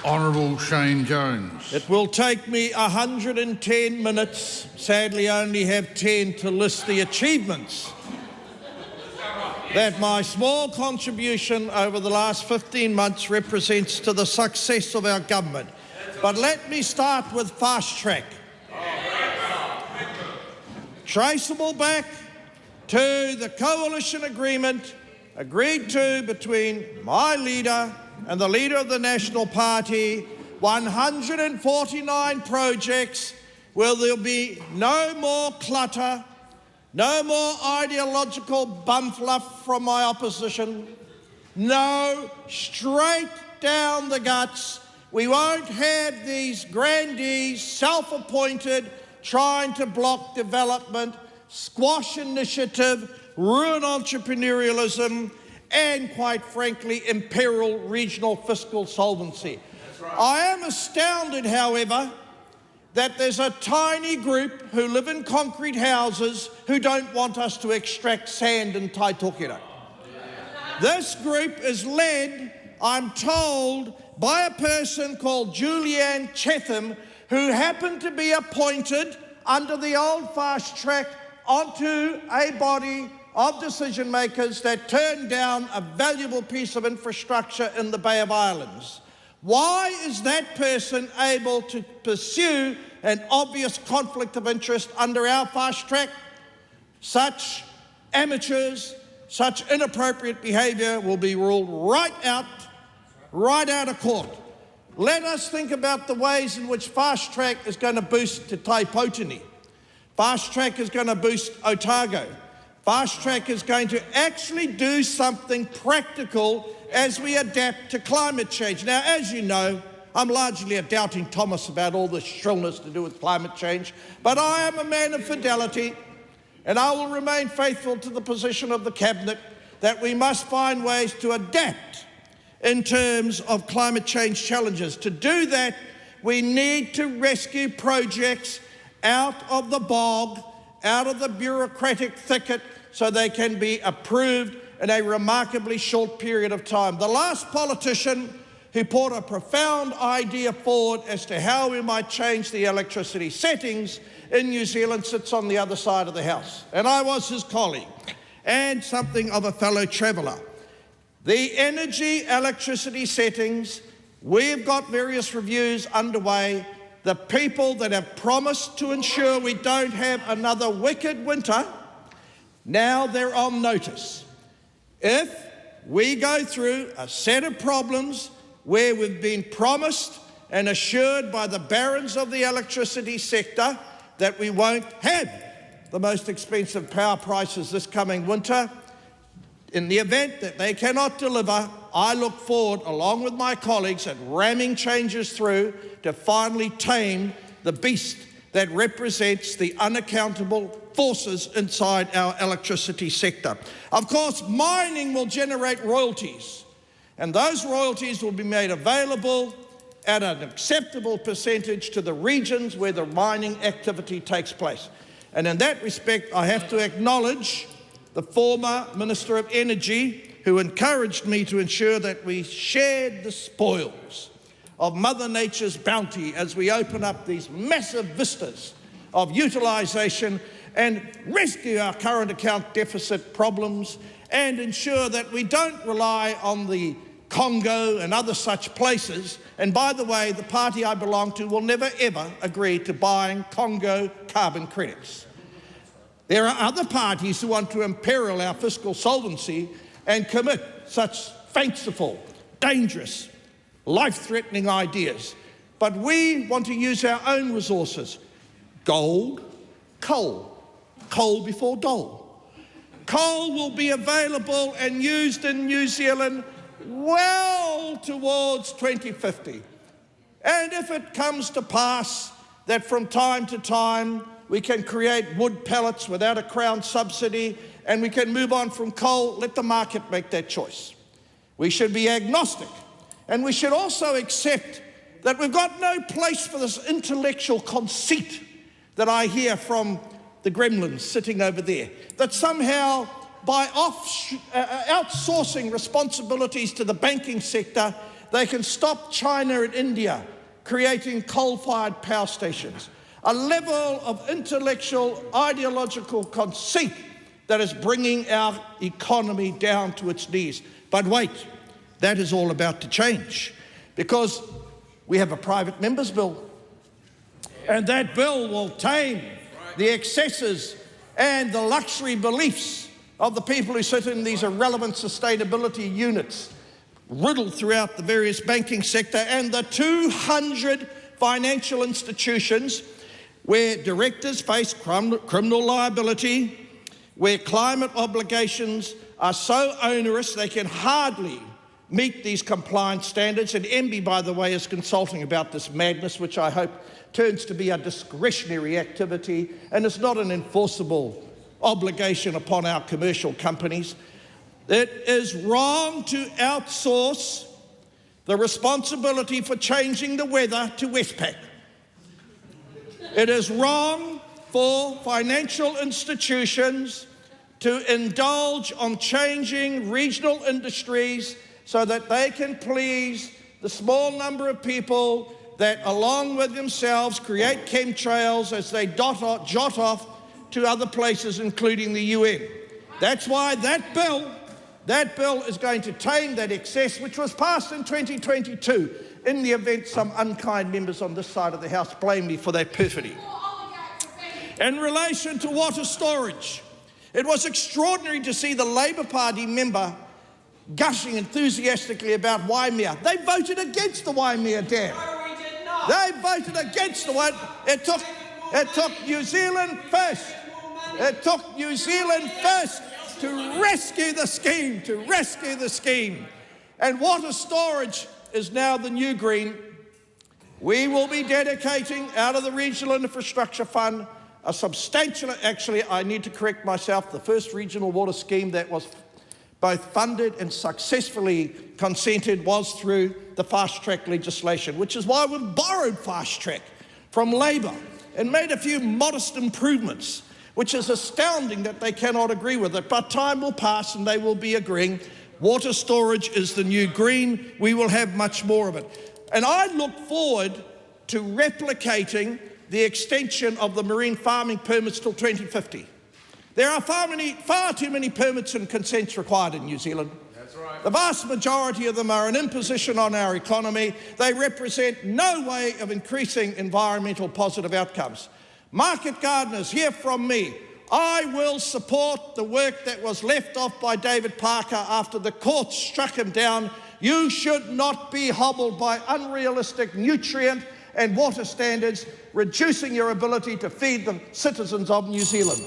Honourable Shane Jones. It will take me 110 minutes, sadly only have 10 to list the achievements that my small contribution over the last 15 months represents to the success of our government. But let me start with fast track. Traceable back to the coalition agreement agreed to between my leader and the leader of the National Party, 149 projects where there'll be no more clutter, no more ideological bumfluff from my opposition, no straight down the guts. We won't have these grandees, self-appointed, trying to block development, squash initiative, ruin entrepreneurialism, and, quite frankly, imperil regional fiscal solvency. Right. I am astounded, however, that there's a tiny group who live in concrete houses who don't want us to extract sand in Taitokera. This group is led, I'm told, by a person called Julianne Chatham, who happened to be appointed under the old fast track onto a body of decision makers that turned down a valuable piece of infrastructure in the Bay of Islands. Why is that person able to pursue an obvious conflict of interest under our fast track? Such amateurs, such inappropriate behaviour will be ruled right out of court. Let us think about the ways in which fast track is going to boost Te Taipotini. Fast track is going to boost Otago. Fast track is going to actually do something practical as we adapt to climate change. Now, as you know, I'm largely a doubting Thomas about all this shrillness to do with climate change, but I am a man of fidelity, and I will remain faithful to the position of the Cabinet that we must find ways to adapt in terms of climate change challenges. To do that, we need to rescue projects out of the bog, out of the bureaucratic thicket, so they can be approved in a remarkably short period of time. The last politician who put a profound idea forward as to how we might change the electricity settings in New Zealand sits on the other side of the House, and I was his colleague and something of a fellow traveller. The energy electricity settings, we've got various reviews underway. The people that have promised to ensure we don't have another wicked winter, now they're on notice. If we go through a set of problems where we've been promised and assured by the barons of the electricity sector that we won't have the most expensive power prices this coming winter, in the event that they cannot deliver, I look forward, along with my colleagues, at ramming changes through to finally tame the beast that represents the unaccountable forces inside our electricity sector. Of course, mining will generate royalties, and those royalties will be made available at an acceptable percentage to the regions where the mining activity takes place. And in that respect, I have to acknowledge the former Minister of Energy, who encouraged me to ensure that we shared the spoils of Mother Nature's bounty as we open up these massive vistas of utilisation and rescue our current account deficit problems and ensure that we don't rely on the Congo and other such places. And by the way, the party I belong to will never ever agree to buying Congo carbon credits. There are other parties who want to imperil our fiscal solvency and commit such fanciful, dangerous, life-threatening ideas. But we want to use our own resources. Gold, coal before dole. Coal will be available and used in New Zealand well towards 2050. And if it comes to pass that from time to time we can create wood pellets without a Crown subsidy and we can move on from coal, let the market make that choice. We should be agnostic, and we should also accept that we've got no place for this intellectual conceit that I hear from the gremlins sitting over there, that somehow by outsourcing responsibilities to the banking sector, They can stop China and India creating coal-fired power stations. A level of intellectual, ideological conceit that is bringing our economy down to its knees. But wait, that is all about to change, because we have a private member's bill. And that bill will tame the excesses and the luxury beliefs of the people who sit in these irrelevant sustainability units riddled throughout the various banking sector, and the 200 financial institutions where directors face criminal liability, where climate obligations are so onerous they can hardly meet these compliance standards. And MB, by the way, is consulting about this madness, which I hope turns to be a discretionary activity and is not an enforceable obligation upon our commercial companies. It is wrong to outsource the responsibility for changing the weather to Westpac. It is wrong for financial institutions to indulge on changing regional industries so that they can please the small number of people that, along with themselves, create chemtrails as they jot off to other places, including the UN. That's why that bill is going to tame that excess, which was passed in 2022, in the event some unkind members on this side of the House blame me for that perfidy. In relation to water storage, it was extraordinary to see the Labour Party member gushing enthusiastically about Waimea. They voted against the Waimea Dam. They voted against the one. It took New Zealand first. It took New Zealand first to rescue the scheme, And water storage is now the new green. We will be dedicating out of the Regional Infrastructure Fund a substantial, actually I need to correct myself, the first regional water scheme that was both funded and successfully consented was through the fast-track legislation, which is why we've borrowed fast-track from Labor and made a few modest improvements, which is astounding that they cannot agree with it. But time will pass and they will be agreeing. Water storage is the new green. We will have much more of it. And I look forward to replicating the extension of the marine farming permits till 2050. There are far too many permits and consents required in New Zealand. That's right. The vast majority of them are an imposition on our economy. They represent no way of increasing environmental positive outcomes. Market gardeners, hear from me. I will support the work that was left off by David Parker after the courts struck him down. You should not be hobbled by unrealistic nutrient and water standards, reducing your ability to feed the citizens of New Zealand.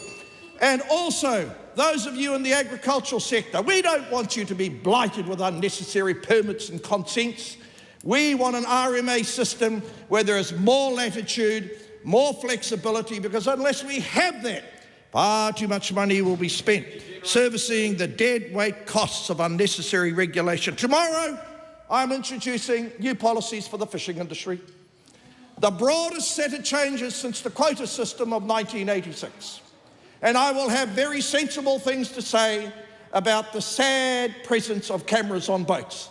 And also, those of you in the agricultural sector, we don't want you to be blighted with unnecessary permits and consents. We want an RMA system where there is more latitude, more flexibility, because unless we have that, far too much money will be spent servicing the dead weight costs of unnecessary regulation. Tomorrow, I'm introducing new policies for the fishing industry. The broadest set of changes since the quota system of 1986. And I will have very sensible things to say about the sad presence of cameras on boats,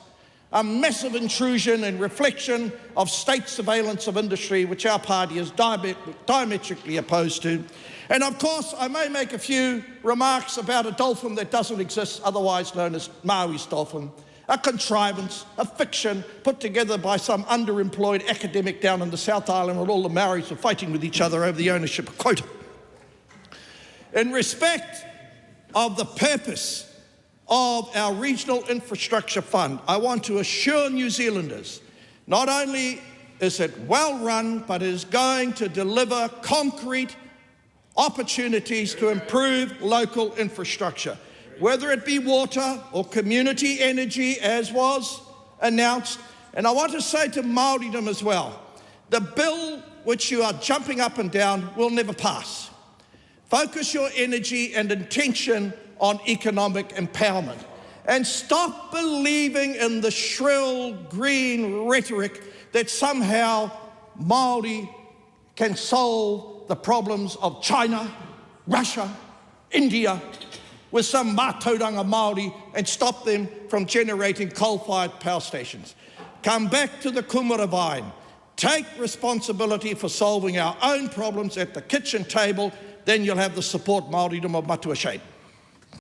a massive intrusion and reflection of state surveillance of industry, which our party is diametrically opposed to. And of course, I may make a few remarks about a dolphin that doesn't exist, otherwise known as Maui's dolphin, a contrivance, a fiction put together by some underemployed academic down in the South Island where all the Maoris are fighting with each other over the ownership of quota. In respect of the purpose of our Regional Infrastructure Fund, I want to assure New Zealanders, not only is it well run, but it is going to deliver concrete opportunities to improve local infrastructure, whether it be water or community energy, as was announced. And I want to say to Māoridom as well, the bill which you are jumping up and down will never pass. Focus your energy and intention on economic empowerment and stop believing in the shrill green rhetoric that somehow Māori can solve the problems of China, Russia, India with some mātauranga Māori and stop them from generating coal-fired power stations. come back to the kumara vine, take responsibility for solving our own problems at the kitchen table, then you'll have the support Māoridom of Matua Shane.